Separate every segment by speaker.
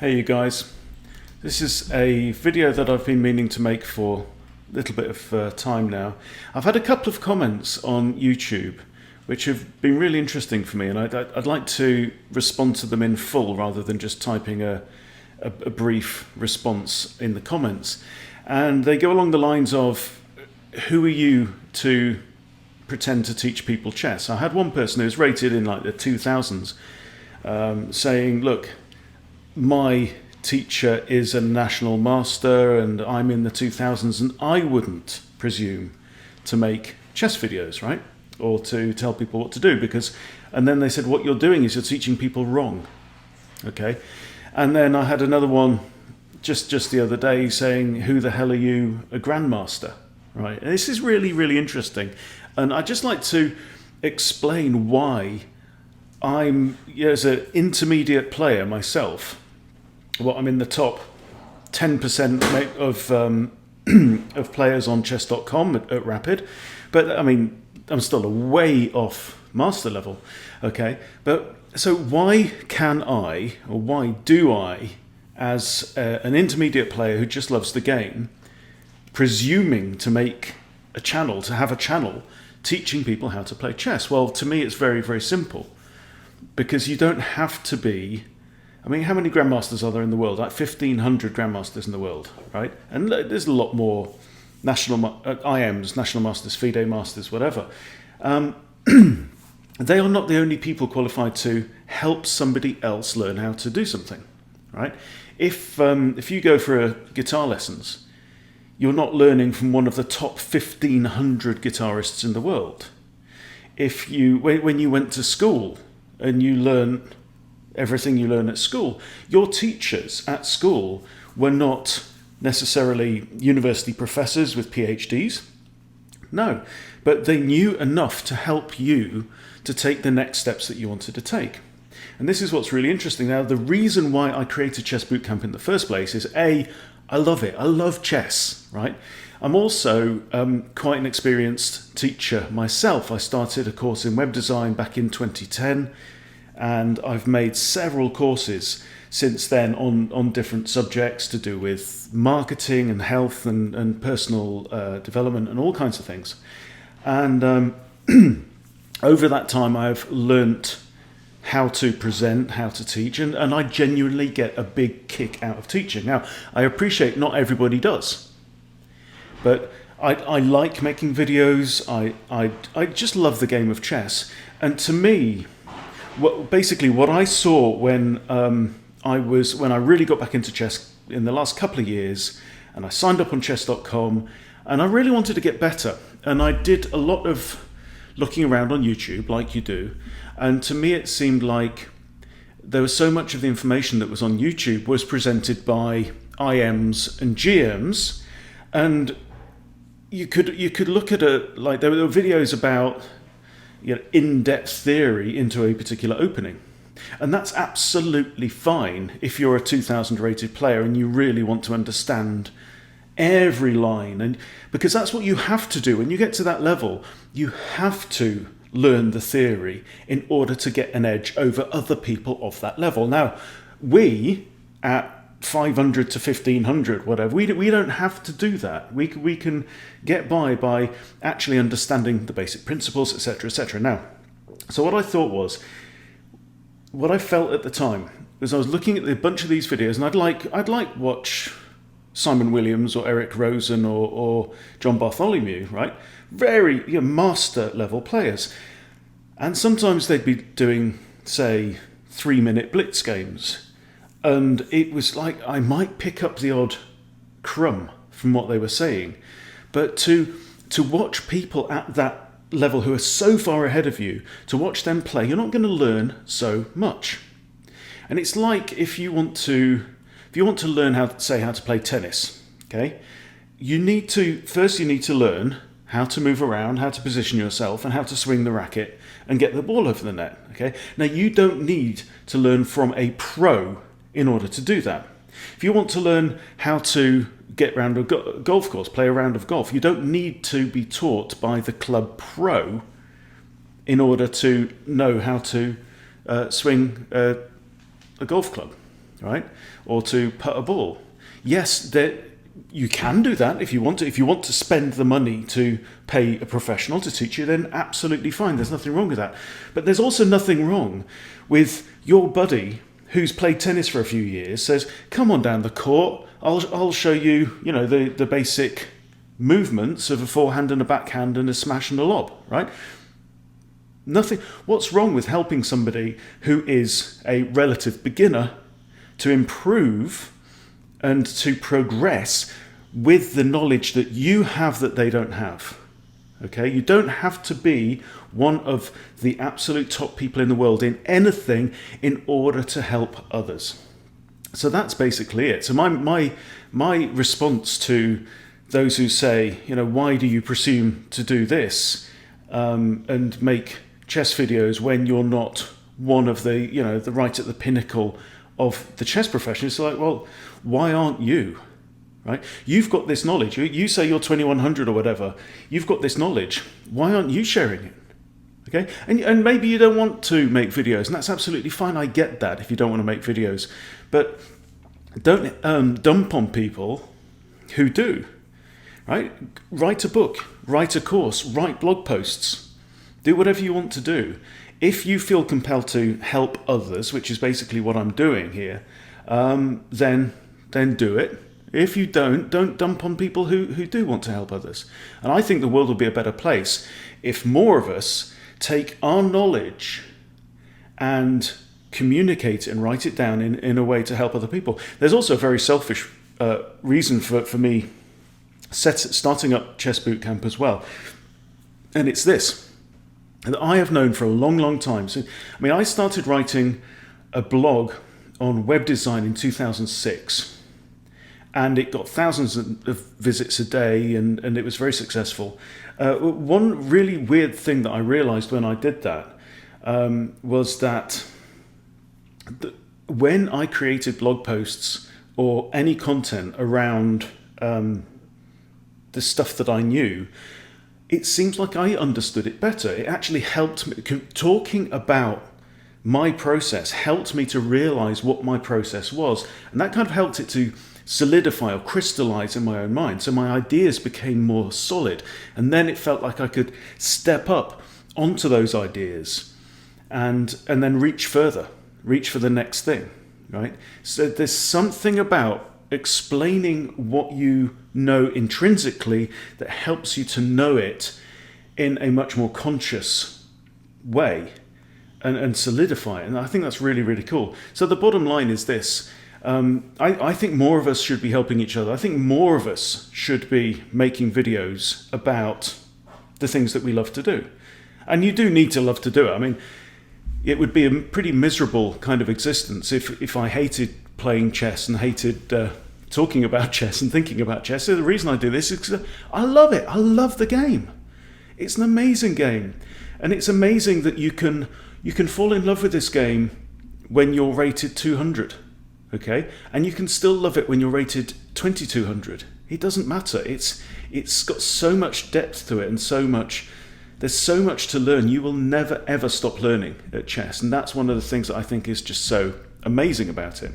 Speaker 1: Hey you guys, this is a video that I've been meaning to make for a little bit of time now. I've had a couple of comments on YouTube which have been really interesting for me, and I'd like to respond to them in full rather than just typing a brief response in the comments. And they go along the lines of, who are you to pretend to teach people chess? I had one person who was rated in like the 2000s saying, look, my teacher is a national master and I'm in the 2000s and I wouldn't presume to make chess videos, right? Or to tell people what to do, because, and then they said, what you're doing is you're teaching people wrong. Okay. And then I had another one just the other day saying, who the hell are you, a Grandmaster? Right. And this is really, really interesting. And I'd just like to explain why I'm, as an intermediate player myself, I'm in the top 10% of players on chess.com at Rapid, but I mean, I'm still a way off master level. Okay, but so why can I, or why do I, as an intermediate player who just loves the game, presuming to make a channel, to have a channel teaching people how to play chess? Well, to me, it's very, very simple, because you don't have to be. I mean, how many Grandmasters are there in the world? Like 1,500 Grandmasters in the world, right? And there's a lot more national IMs, National Masters, FIDE Masters, whatever. They are not the only people qualified to help somebody else learn how to do something, right? If you go for guitar lessons, you're not learning from one of the top 1,500 guitarists in the world. If when you went to school and you learn everything you learn at school, your teachers at school were not necessarily university professors with PhDs. No, but they knew enough to help you to take the next steps that you wanted to take. And this is what's really interesting. Now, the reason why I created Chess Bootcamp in the first place is I love it. I love chess, right? I'm also quite an experienced teacher myself. I started a course in web design back in 2010. And I've made several courses since then on different subjects to do with marketing and health and personal development and all kinds of things. And over that time, I've learnt how to present, how to teach, and I genuinely get a big kick out of teaching. Now, I appreciate not everybody does, but I like making videos. I just love the game of chess. And to me, basically what I saw when I really got back into chess in the last couple of years, and I signed up on chess.com, and I really wanted to get better, and I did a lot of looking around on YouTube like you do, and to me it seemed like there was so much of the information that was on YouTube was presented by IMs and GMs, and you could look at it like there were videos about in-depth theory into a particular opening. And that's absolutely fine if you're a 2000 rated player and you really want to understand every line, and because that's what you have to do when you get to that level. You have to learn the theory in order to get an edge over other people of that level. Now, we at 500 to 1,500, whatever, we don't have to do that. We can get by actually understanding the basic principles, etc., etc. Now, so what I thought was, what I felt at the time was I was looking at a bunch of these videos, and I'd like watch Simon Williams or Eric Rosen or John Bartholomew, right? Very master level players, and sometimes they'd be doing, say, 3-minute blitz games. And it was like I might pick up the odd crumb from what they were saying. But to watch people at that level who are so far ahead of you, to watch them play, you're not going to learn so much. And it's like if you want to learn how to play tennis, okay? You need to learn how to move around, how to position yourself, and how to swing the racket and get the ball over the net, okay? Now, you don't need to learn from a pro in order to do that. If you want to learn how to get around a golf course, play a round of golf, you don't need to be taught by the club pro in order to know how to swing a golf club. right? Or to putt a ball. Yes, you can do that if you want to. If you want to spend the money to pay a professional to teach you, then absolutely fine. There's nothing wrong with that. But there's also nothing wrong with your buddy who's played tennis for a few years says, come on down the court, I'll show you, the basic movements of a forehand and a backhand and a smash and a lob, right? Nothing. What's wrong with helping somebody who is a relative beginner to improve and to progress with the knowledge that you have that they don't have? Okay, you don't have to be one of the absolute top people in the world in anything in order to help others. So that's basically it. So my response to those who say, why do you presume to do this and make chess videos when you're not one of the the right at the pinnacle of the chess profession? It's like, well, why aren't you? Right? You've got this knowledge. You say you're 2100 or whatever. You've got this knowledge. Why aren't you sharing it? Okay? And maybe you don't want to make videos, and that's absolutely fine. I get that if you don't want to make videos. But don't dump on people who do. Right? Write a book, write a course, write blog posts. Do whatever you want to do. If you feel compelled to help others, which is basically what I'm doing here, then do it. If you don't dump on people who do want to help others. And I think the world will be a better place if more of us take our knowledge and communicate it and write it down in a way to help other people. There's also a very selfish reason for me starting up Chess Bootcamp as well. And it's this, that I have known for a long, long time. So, I started writing a blog on web design in 2006. And it got thousands of visits a day, and it was very successful. One really weird thing that I realized when I did that was that when I created blog posts or any content around the stuff that I knew, it seems like I understood it better. It actually helped me. Talking about my process helped me to realize what my process was. And that kind of helped it to solidify or crystallize in my own mind. So my ideas became more solid. And then it felt like I could step up onto those ideas and then reach further, reach for the next thing, right? So there's something about explaining what you know intrinsically that helps you to know it in a much more conscious way and solidify it. And I think that's really, really cool. So the bottom line is this. I think more of us should be helping each other. I think more of us should be making videos about the things that we love to do. And you do need to love to do it. It would be a pretty miserable kind of existence if I hated playing chess and hated talking about chess and thinking about chess. So the reason I do this is because I love it. I love the game. It's an amazing game. And it's amazing that you can fall in love with this game when you're rated 200. Okay, and you can still love it when you're rated 2200. It doesn't matter. It's got so much depth to it, and there's so much to learn. You will never ever stop learning at chess, and that's one of the things that I think is just so amazing about it.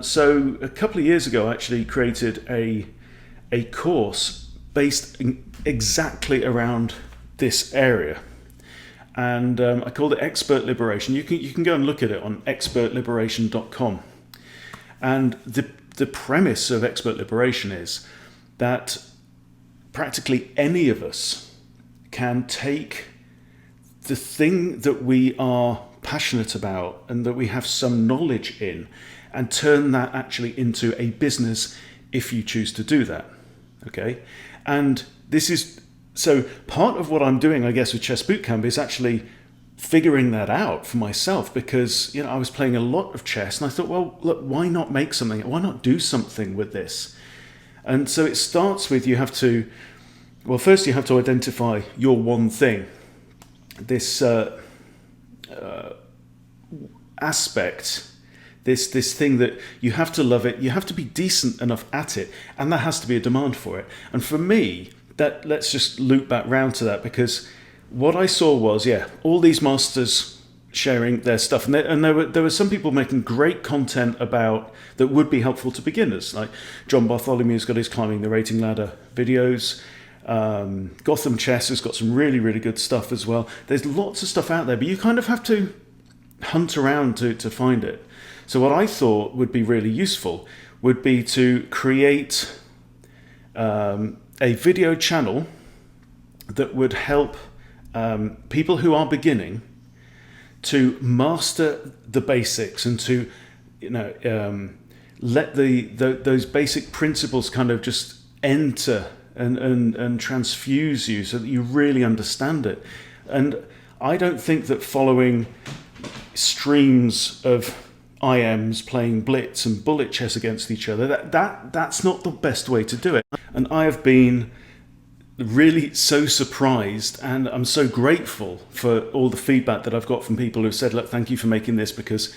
Speaker 1: So a couple of years ago, I actually created a course based exactly around this area. And I called it Expert Liberation. You can go and look at it on expertliberation.com. And the premise of Expert Liberation is that practically any of us can take the thing that we are passionate about and that we have some knowledge in and turn that actually into a business if you choose to do that. Okay? And this is... So part of what I'm doing, I guess, with Chess Bootcamp is actually figuring that out for myself, because I was playing a lot of chess and I thought, well, look, why not make something? Why not do something with this? And so it starts with first you have to identify your one thing, this aspect, this thing that you have to love it, you have to be decent enough at it, and there has to be a demand for it. And for me, let's just loop back round to that, because what I saw was, all these masters sharing their stuff, and there were some people making great content about that would be helpful to beginners. Like John Bartholomew's got his Climbing the Rating Ladder videos. Gotham Chess has got some really, really good stuff as well. There's lots of stuff out there, but you kind of have to hunt around to find it. So what I thought would be really useful would be to create a video channel that would help people who are beginning to master the basics and to, let those basic principles kind of just enter and transfuse you so that you really understand it. And I don't think that following streams of IMs playing blitz and bullet chess against each other, that's not the best way to do it. And I have been really so surprised, and I'm so grateful for all the feedback that I've got from people who've said, look, thank you for making this, because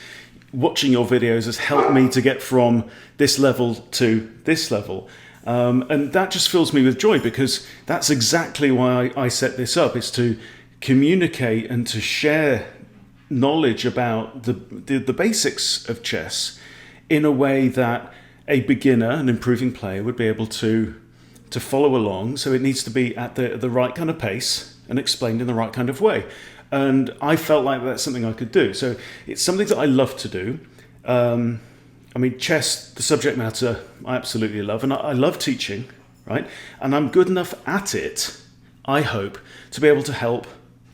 Speaker 1: watching your videos has helped me to get from this level to this level. And that just fills me with joy, because that's exactly why I set this up, is to communicate and to share knowledge about the basics of chess in a way that a beginner, an improving player, would be able to follow along. So it needs to be at the right kind of pace and explained in the right kind of way. And I felt like that's something I could do. So it's something that I love to do. I mean, chess, the subject matter, I absolutely love. And I love teaching, right? And I'm good enough at it, I hope, to be able to help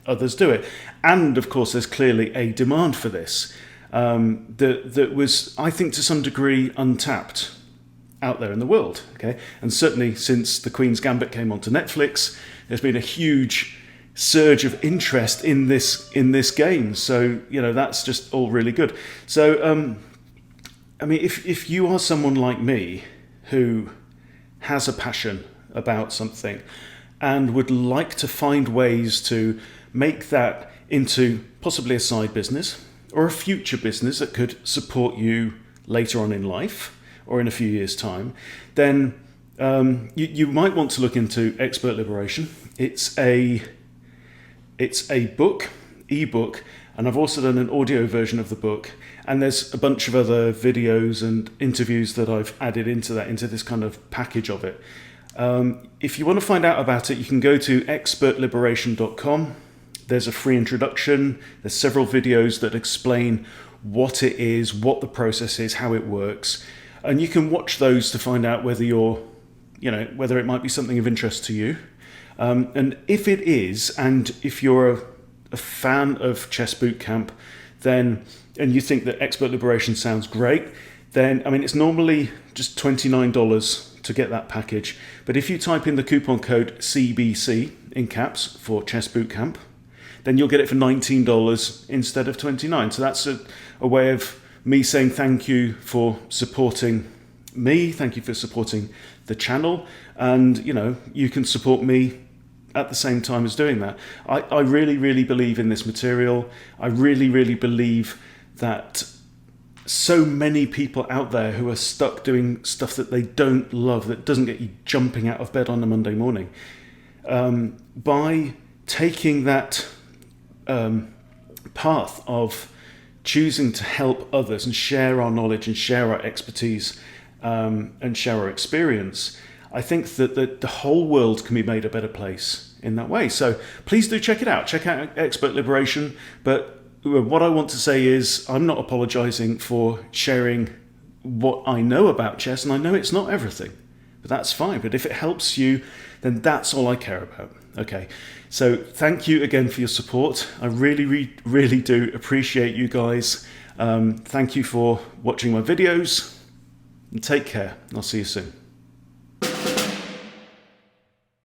Speaker 1: others do it. And of course, there's clearly a demand for this that was, I think, to some degree untapped out there in the world. Okay, and certainly since The Queen's Gambit came onto Netflix, there's been a huge surge of interest in this game. So that's just all really good. So I mean, if you are someone like me who has a passion about something and would like to find ways to make that into possibly a side business or a future business that could support you later on in life or in a few years' time, then you might want to look into Expert Liberation. It's a book, ebook, and I've also done an audio version of the book. And there's a bunch of other videos and interviews that I've added into this kind of package of it. If you want to find out about it, you can go to expertliberation.com. There's a free introduction. There's several videos that explain what it is, what the process is, how it works. And you can watch those to find out whether whether it might be something of interest to you. And if it is, and if you're a fan of Chess Bootcamp, then, and you think that Expert Liberation sounds great, then, I mean, it's normally just $29 to get that package. But if you type in the coupon code CBC in caps for Chess Bootcamp, then you'll get it for $19 instead of $29. So that's a way of me saying thank you for supporting me, thank you for supporting the channel, and you can support me at the same time as doing that. I really, really believe in this material. I really, really believe that so many people out there who are stuck doing stuff that they don't love, that doesn't get you jumping out of bed on a Monday morning, by taking that path of choosing to help others and share our knowledge and share our expertise and share our experience, I think that the whole world can be made a better place in that way. So please do check it out. Check out Expert Liberation. But what I want to say is I'm not apologizing for sharing what I know about chess, and I know it's not everything, but that's fine. But if it helps you, then that's all I care about. Okay, so thank you again for your support. I really, really do appreciate you guys. Thank you for watching my videos, and take care. I'll see you soon.